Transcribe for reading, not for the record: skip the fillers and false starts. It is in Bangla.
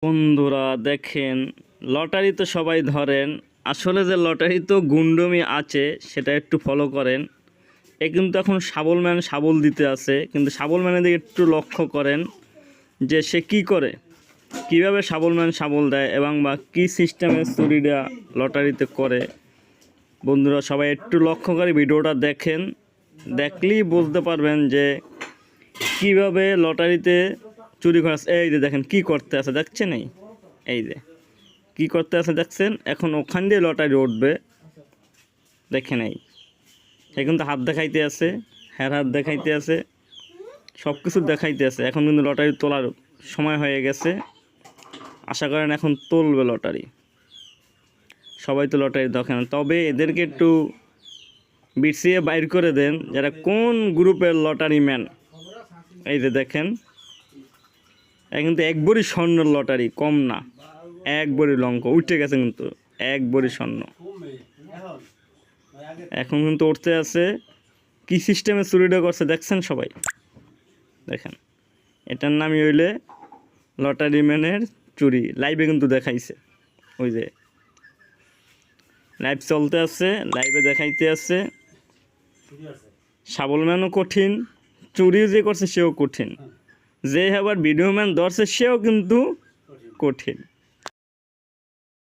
বন্ধুরা দেখেন, লটারি তো সবাই ধরেন, আসলে যে লটারি তো গুন্ডমি আছে সেটা একটু ফলো করেন। কিন্তু এখন শাবল ম্যান শাবল দিতে আছে, কিন্তু শাবল ম্যানের দিকে একটু লক্ষ্য করেন যে সে কি করে, কিভাবে শাবল ম্যান শাবল দেয় এবং বা কী সিস্টেমে চুরিটা লটারিতে করে। বন্ধুরা সবাই একটু লক্ষ্য করে ভিডিওটা দেখেন, দেখলেই বুঝতে পারবেন যে কিভাবে লটারিতে চুরি করা। এই যে দেখেন কি করতে আছে, দেখছেন? এই যে কি করতে আছে দেখছেন, এখন ওখান দিয়ে লটারি উঠবে। দেখেন সে কিন্তু হাত দেখাইতে আছে, হাত দেখাইতে আছে, সব কিছু দেখাইতে আছে। এখন কিন্তু লটারি তোলার সময় হয়ে গেছে, আশা করেন এখন তুলবে লটারি। সবাই তো লটারি দেখেন, তবে এদেরকে একটু বিছিয়ে বাইর করে দেন যারা কোন গ্রুপের লটারি ম্যান। এই যে দেখেন, কিন্তু এক ভরি স্বর্ণের লটারি, কম না, এক ভরি লঙ্ক উঠে গেছে, কিন্তু এক ভরি স্বর্ণ এখন কিন্তু উঠতে আছে। কি সিস্টেমে চুরিটা করছে দেখছেন সবাই? দেখেন, এটার নামই হইলে লটারি ম্যানের চুরি। লাইভে কিন্তু দেখাইছে, ওই যে লাইভ চলতে আছে, লাইভে দেখাইতে আছে। শাবল ম্যানও কঠিন, চুরি যে করছে সেও কঠিন, যে আবার ভিডিও ম্যান ধরছে সেও কিন্তু কঠিন।